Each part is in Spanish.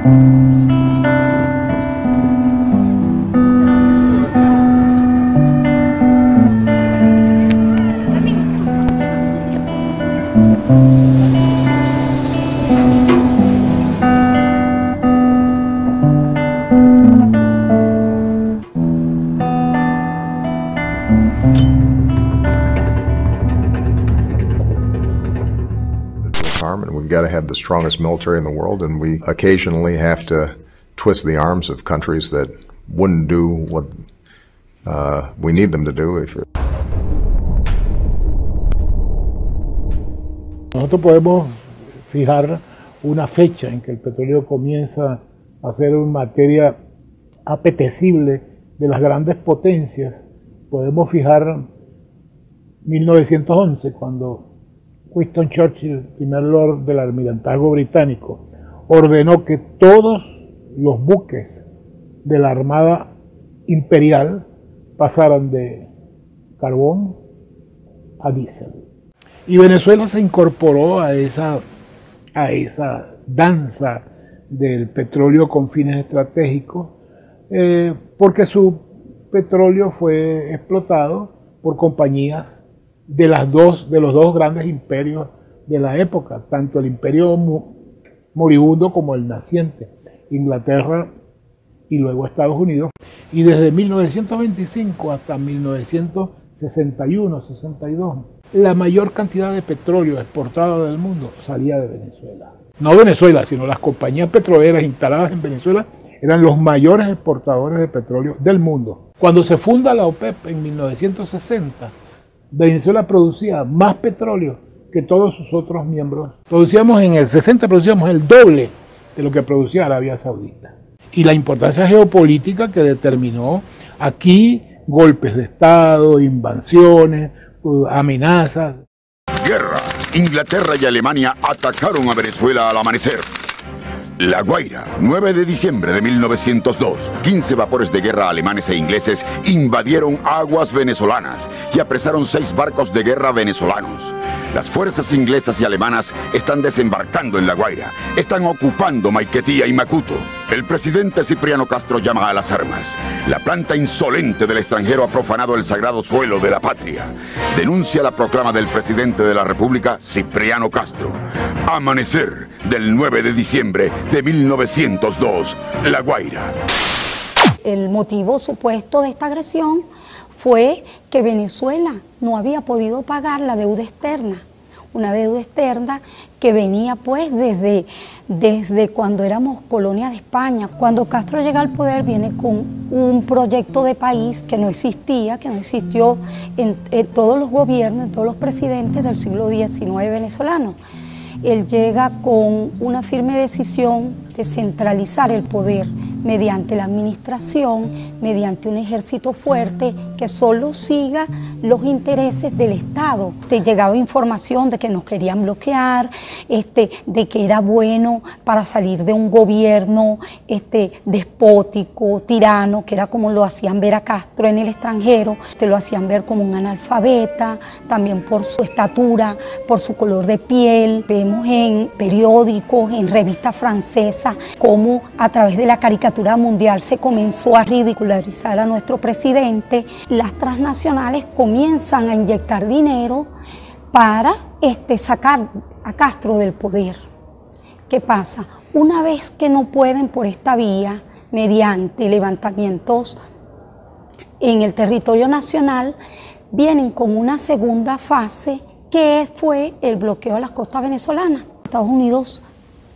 And we've got to have the strongest military in the world, and we occasionally have to twist the arms of countries that wouldn't do what we need them to do. Nosotros podemos fijar una fecha en que el petróleo comienza a ser una materia apetecible de las grandes potencias. Podemos fijar 1911, cuando Winston Churchill, primer lord del almirantazgo británico, ordenó que todos los buques de la Armada Imperial pasaran de carbón a diésel. Y Venezuela se incorporó a esa danza del petróleo con fines estratégicos, porque su petróleo fue explotado por compañías de los dos grandes imperios de la época, tanto el imperio moribundo como el naciente, Inglaterra y luego Estados Unidos. Y desde 1925 hasta 1961-62, la mayor cantidad de petróleo exportado del mundo salía de Venezuela. No Venezuela, sino las compañías petroleras instaladas en Venezuela eran los mayores exportadores de petróleo del mundo. Cuando se funda la OPEP en 1960, Venezuela producía más petróleo que todos sus otros miembros. En el 60 producíamos el doble de lo que producía Arabia Saudita. Y la importancia geopolítica que determinó aquí golpes de Estado, invasiones, amenazas. Guerra. Inglaterra y Alemania atacaron a Venezuela al amanecer. La Guaira, 9 de diciembre de 1902. 15 vapores de guerra alemanes e ingleses invadieron aguas venezolanas y apresaron 6 barcos de guerra venezolanos. Las fuerzas inglesas y alemanas están desembarcando en La Guaira. Están ocupando Maiquetía y Macuto. El presidente Cipriano Castro llama a las armas. La planta insolente del extranjero ha profanado el sagrado suelo de la patria. Denuncia la proclama del presidente de la República, Cipriano Castro. Amanecer del 9 de diciembre de 1902, La Guaira. El motivo supuesto de esta agresión fue que Venezuela no había podido pagar la deuda externa, una deuda externa que venía pues desde cuando éramos colonia de España. Cuando Castro llega al poder viene con un proyecto de país que no existía, que no existió en todos los gobiernos, en todos los presidentes del siglo XIX venezolano. Él llega con una firme decisión de centralizar el poder mediante la administración, mediante un ejército fuerte que solo siga los intereses del Estado. Te llegaba información de que nos querían bloquear, de que era bueno para salir de un gobierno despótico, tirano, que era como lo hacían ver a Castro en el extranjero. Te lo hacían ver como un analfabeta, también por su estatura, por su color de piel. Vemos en periódicos, en revistas francesas, cómo a través de la caricatura mundial se comenzó a ridicularizar a nuestro presidente. Las transnacionales comienzan a inyectar dinero para sacar a Castro del poder. ¿Qué pasa? Una vez que no pueden por esta vía, mediante levantamientos en el territorio nacional, vienen con una segunda fase que fue el bloqueo de las costas venezolanas. Estados Unidos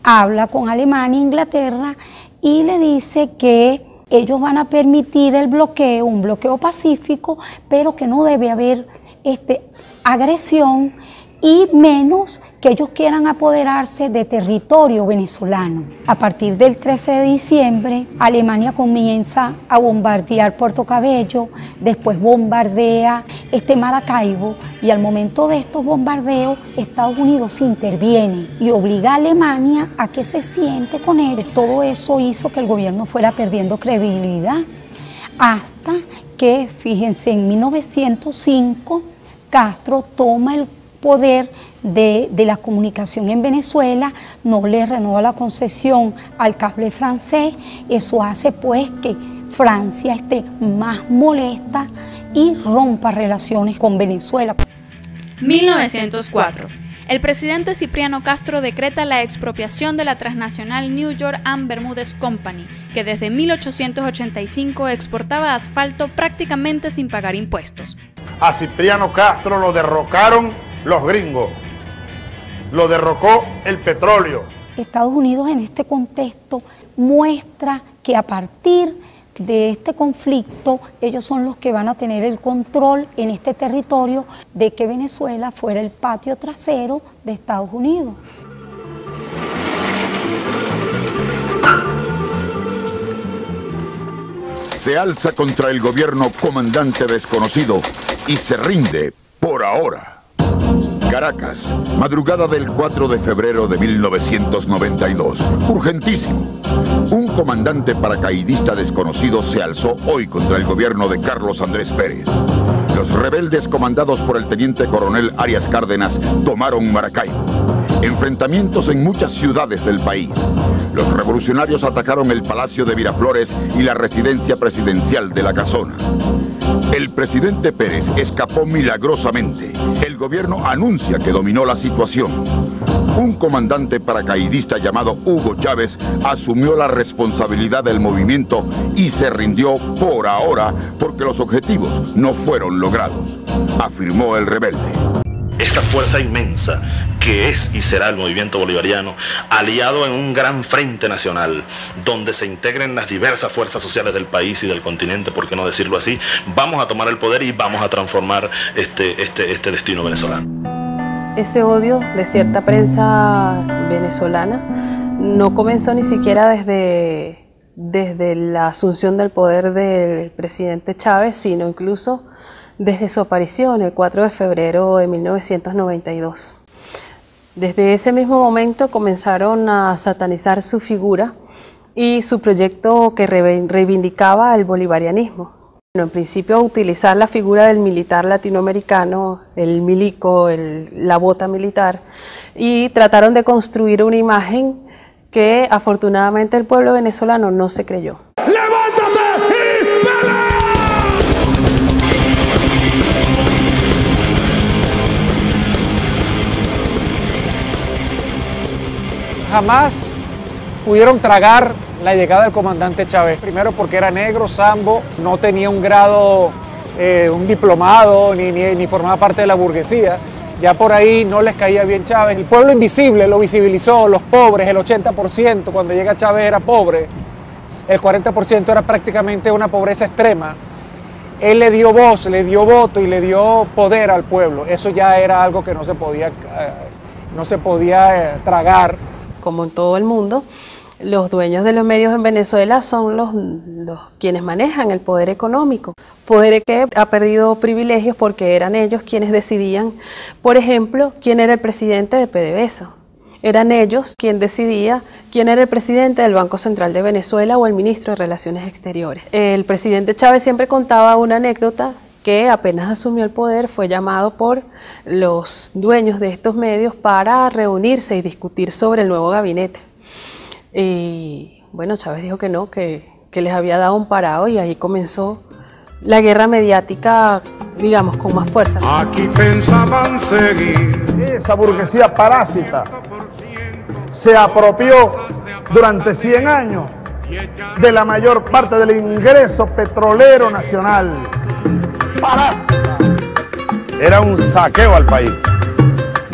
habla con Alemania e Inglaterra y le dice que ellos van a permitir el bloqueo, un bloqueo pacífico, pero que no debe haber agresión y menos que ellos quieran apoderarse de territorio venezolano. A partir del 13 de diciembre, Alemania comienza a bombardear Puerto Cabello, después bombardea Maracaibo, y al momento de estos bombardeos, Estados Unidos interviene y obliga a Alemania a que se siente con él. Todo eso hizo que el gobierno fuera perdiendo credibilidad, hasta que, fíjense, en 1905, Castro toma el poder de la comunicación en Venezuela, no le renueva la concesión al cable francés. Eso hace pues que Francia esté más molesta y rompa relaciones con Venezuela. 1904. El presidente Cipriano Castro decreta la expropiación de la transnacional New York and Bermúdez Company, que desde 1885 exportaba asfalto prácticamente sin pagar impuestos. A Cipriano Castro lo derrocaron los gringos, lo derrocó el petróleo. Estados Unidos en este contexto muestra que a partir de este conflicto ellos son los que van a tener el control en este territorio de que Venezuela fuera el patio trasero de Estados Unidos. Se alza contra el gobierno comandante desconocido y se rinde por ahora. Caracas, madrugada del 4 de febrero de 1992. Urgentísimo. Un comandante paracaidista desconocido se alzó hoy contra el gobierno de Carlos Andrés Pérez. Los rebeldes comandados por el teniente coronel Arias Cárdenas tomaron Maracaibo. Enfrentamientos en muchas ciudades del país. Los revolucionarios atacaron el Palacio de Miraflores y la residencia presidencial de La Casona. El presidente Pérez escapó milagrosamente. El gobierno anuncia que dominó la situación. Un comandante paracaidista llamado Hugo Chávez asumió la responsabilidad del movimiento y se rindió por ahora porque los objetivos no fueron logrados, afirmó el rebelde. Esa fuerza inmensa que es y será el movimiento bolivariano, aliado en un gran frente nacional, donde se integren las diversas fuerzas sociales del país y del continente, por qué no decirlo así, vamos a tomar el poder y vamos a transformar este destino venezolano. Ese odio de cierta prensa venezolana no comenzó ni siquiera desde la asunción del poder del presidente Chávez, sino incluso desde su aparición el 4 de febrero de 1992. Desde ese mismo momento comenzaron a satanizar su figura y su proyecto que reivindicaba el bolivarianismo. Bueno, en principio utilizar la figura del militar latinoamericano, el milico, la bota militar, y trataron de construir una imagen que afortunadamente el pueblo venezolano no se creyó. Jamás pudieron tragar la llegada del comandante Chávez. Primero porque era negro, sambo, no tenía un grado, un diplomado, ni formaba parte de la burguesía. Ya por ahí no les caía bien Chávez. El pueblo invisible lo visibilizó, los pobres, el 80% cuando llega Chávez era pobre. El 40% era prácticamente una pobreza extrema. Él le dio voz, le dio voto y le dio poder al pueblo. Eso ya era algo que no se podía tragar. Como en todo el mundo, los dueños de los medios en Venezuela son los quienes manejan el poder económico. Poder que ha perdido privilegios porque eran ellos quienes decidían, por ejemplo, quién era el presidente de PDVSA. Eran ellos quien decidía quién era el presidente del Banco Central de Venezuela o el ministro de Relaciones Exteriores. El presidente Chávez siempre contaba una anécdota que apenas asumió el poder fue llamado por los dueños de estos medios para reunirse y discutir sobre el nuevo gabinete. Y bueno, Chávez dijo que no, que les había dado un parado y ahí comenzó la guerra mediática, digamos, con más fuerza. Aquí pensaban seguir. Esa burguesía parásita se apropió durante 100 años de la mayor parte del ingreso petrolero nacional. Era un saqueo al país.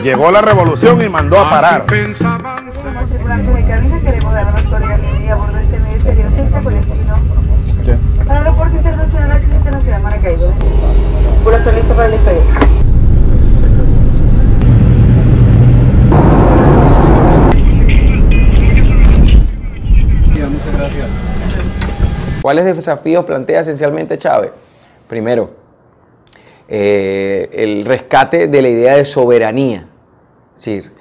Llegó la revolución y mandó a parar. Como tripulante de cabina queremos dar una cordialidad a bordo de este medio periodista con destino al Aeropuerto Internacional de Maracaibo. Por eso listo para el despegue. Muchas gracias. ¿Cuáles desafíos plantea esencialmente Chávez? Primero, el rescate de la idea de soberanía, es decir,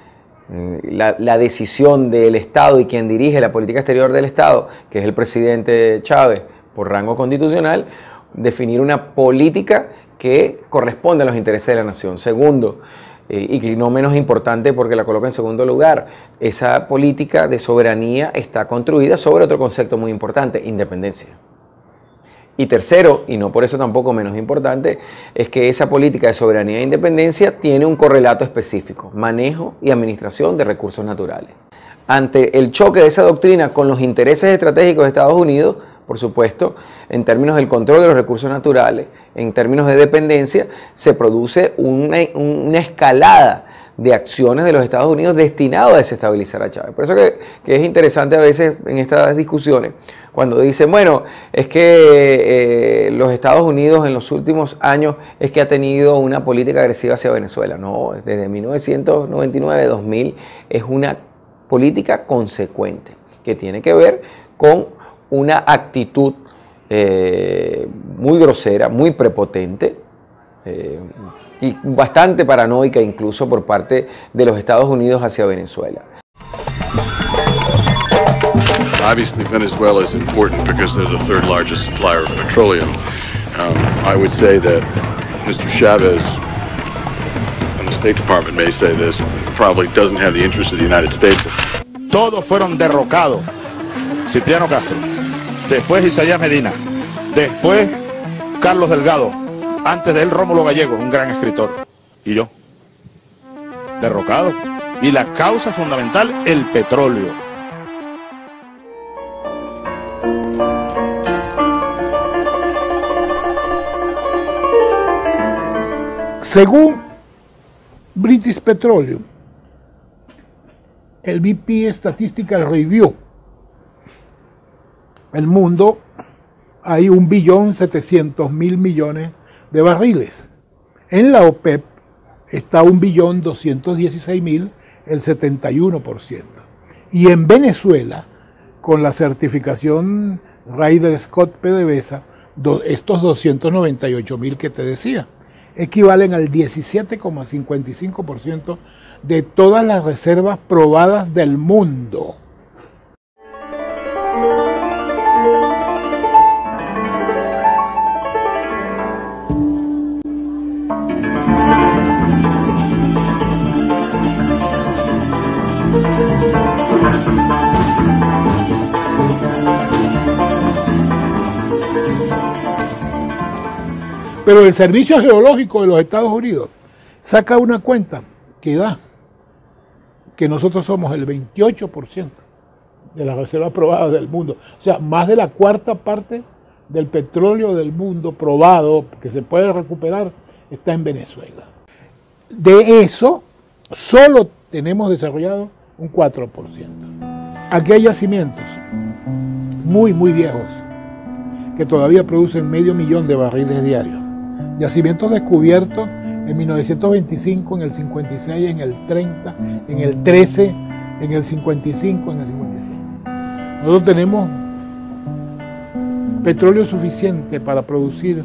la decisión del Estado y quien dirige la política exterior del Estado, que es el presidente Chávez por rango constitucional, definir una política que corresponde a los intereses de la nación. Segundo, y que no menos importante porque la coloca en segundo lugar, esa política de soberanía está construida sobre otro concepto muy importante, independencia. Y tercero, y no por eso tampoco menos importante, es que esa política de soberanía e independencia tiene un correlato específico, manejo y administración de recursos naturales. Ante el choque de esa doctrina con los intereses estratégicos de Estados Unidos, por supuesto, en términos del control de los recursos naturales, en términos de dependencia, se produce una escalada de acciones de los Estados Unidos destinado a desestabilizar a Chávez. Por eso que es interesante a veces en estas discusiones, cuando dicen, bueno, es que los Estados Unidos en los últimos años es que ha tenido una política agresiva hacia Venezuela. No, desde 1999-2000 es una política consecuente, que tiene que ver con una actitud muy grosera, muy prepotente, y bastante paranoica incluso por parte de los Estados Unidos hacia Venezuela. Obviously, Venezuela is important because they're the third largest supplier of petroleum. I would say that Mr. Chavez, and the State Department may say this, probably doesn't have the interest of the United States. Todos fueron derrocados. Cipriano Castro, después Isaías Medina, después Carlos Delgado, antes de él Rómulo Gallego, un gran escritor, y yo, derrocado. Y la causa fundamental, el petróleo. Según British Petroleum, el BP Statistical Review, el mundo hay 1.700.000.000.000 de barriles. En la OPEP está 1.216.000.000, el 71%. Y en Venezuela, con la certificación Ryder Scott PDVSA, estos 298.000 que te decía, equivalen al 17,55% de todas las reservas probadas del mundo. Pero el Servicio Geológico de los Estados Unidos saca una cuenta que da que nosotros somos el 28% de las reservas probadas del mundo. O sea, más de la cuarta parte del petróleo del mundo probado, que se puede recuperar, está en Venezuela. De eso, solo tenemos desarrollado un 4%. Aquí hay yacimientos muy, muy viejos que todavía producen 500.000 de barriles diarios. Yacimientos descubiertos en 1925, en el 56, en el 30, en el 13, en el 55, en el 55. Nosotros tenemos petróleo suficiente para producir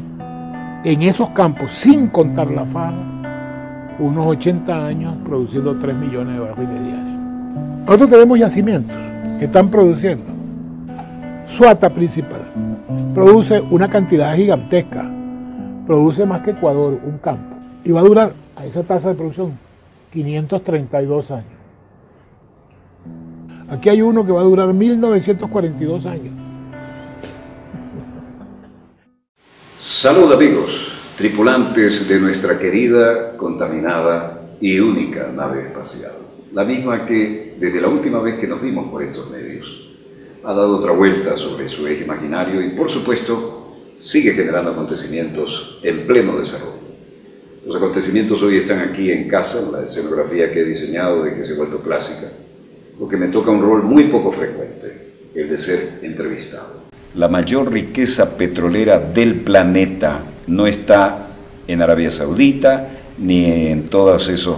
en esos campos, sin contar la faja, unos 80 años produciendo 3 millones de barriles diarios. Nosotros tenemos yacimientos que están produciendo. Suata principal produce una cantidad gigantesca. Produce más que Ecuador, un campo, y va a durar a esa tasa de producción 532 años. Aquí hay uno que va a durar 1942 años. Salud amigos, tripulantes de nuestra querida, contaminada y única nave espacial. La misma que, desde la última vez que nos vimos por estos medios, ha dado otra vuelta sobre su eje imaginario y, por supuesto, sigue generando acontecimientos en pleno desarrollo. Los acontecimientos hoy están aquí en casa, en la escenografía que he diseñado, de que se ha vuelto clásica, porque me toca un rol muy poco frecuente, el de ser entrevistado. La mayor riqueza petrolera del planeta no está en Arabia Saudita, ni en todos esos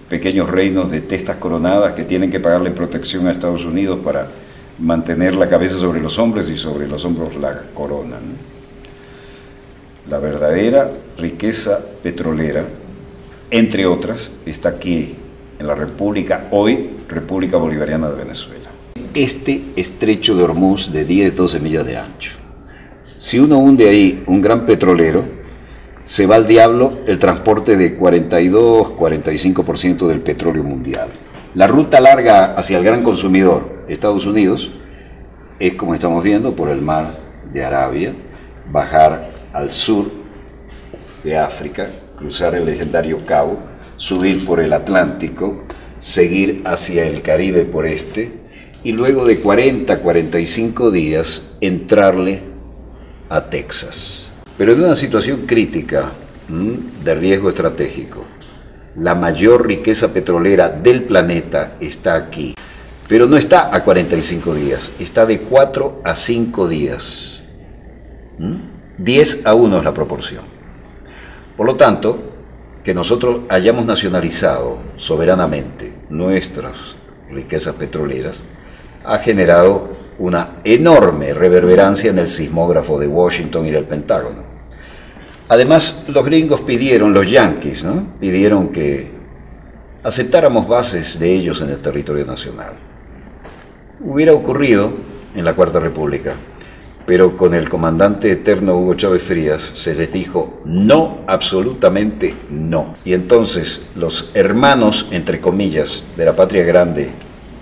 pequeños reinos de testas coronadas que tienen que pagarle protección a Estados Unidos para mantener la cabeza sobre los hombros y sobre los hombros la corona, ¿no? La verdadera riqueza petrolera, entre otras, está aquí, en la República, hoy República Bolivariana de Venezuela. Este estrecho de Hormuz de 10-12 millas de ancho. Si uno hunde ahí un gran petrolero, se va al diablo el transporte de 42-45% del petróleo mundial. La ruta larga hacia el gran consumidor, Estados Unidos, es, como estamos viendo, por el mar de Arabia, bajar al sur de África, cruzar el legendario Cabo, subir por el Atlántico, seguir hacia el Caribe por este, y luego de 40-45 días entrarle a Texas. Pero en una situación crítica de riesgo estratégico. La mayor riqueza petrolera del planeta está aquí, pero no está a 45 días, está de 4 a 5 días. 10-1 es la proporción. Por lo tanto, que nosotros hayamos nacionalizado soberanamente nuestras riquezas petroleras ha generado una enorme reverberancia en el sismógrafo de Washington y del Pentágono. Además, los gringos pidieron, los yanquis, ¿no?, pidieron que aceptáramos bases de ellos en el territorio nacional. Hubiera ocurrido en la Cuarta República, pero con el comandante eterno Hugo Chávez Frías se les dijo no, absolutamente no. Y entonces los hermanos, entre comillas, de la patria grande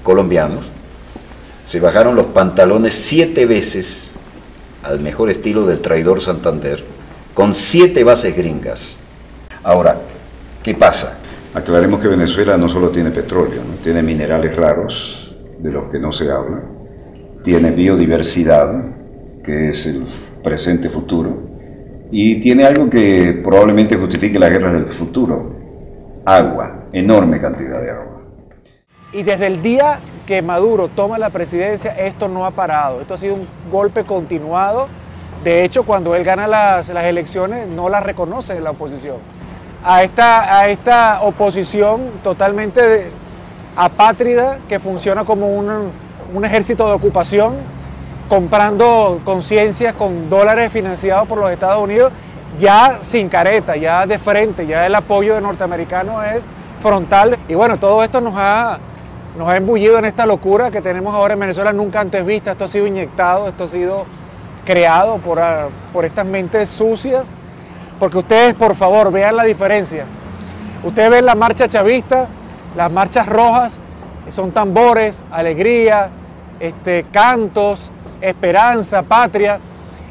colombianos, se bajaron los pantalones 7 veces al mejor estilo del traidor Santander, con 7 bases gringas. Ahora, ¿qué pasa? Aclaremos que Venezuela no solo tiene petróleo, ¿no? Tiene minerales raros, de los que no se habla, tiene biodiversidad, que es el presente futuro, y tiene algo que probablemente justifique las guerras del futuro: agua, enorme cantidad de agua. Y desde el día que Maduro toma la presidencia, esto no ha parado, esto ha sido un golpe continuado. De hecho, cuando él gana las elecciones, no las reconoce la oposición. A esta oposición totalmente apátrida, que funciona como un ejército de ocupación, comprando conciencias con dólares financiados por los Estados Unidos, ya sin careta, ya de frente, ya el apoyo de norteamericano es frontal. Y bueno, todo esto nos ha embullido en esta locura que tenemos ahora en Venezuela, nunca antes vista. Esto ha sido inyectado, esto ha sido creado por estas mentes sucias, porque ustedes, por favor, vean la diferencia. Ustedes ven la marcha chavista, las marchas rojas, son tambores, alegría, cantos, esperanza, patria,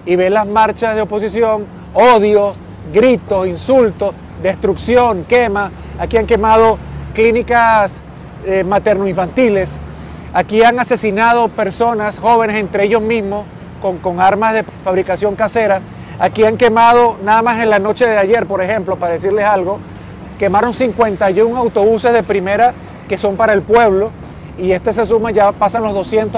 y ven las marchas de oposición, odios, gritos, insultos, destrucción, quema. Aquí han quemado clínicas materno-infantiles, aquí han asesinado personas, jóvenes, entre ellos mismos, con armas de fabricación casera. Aquí han quemado, nada más en la noche de ayer, por ejemplo, para decirles algo, quemaron 51 autobuses de primera que son para el pueblo, y se suma, ya pasan los 200.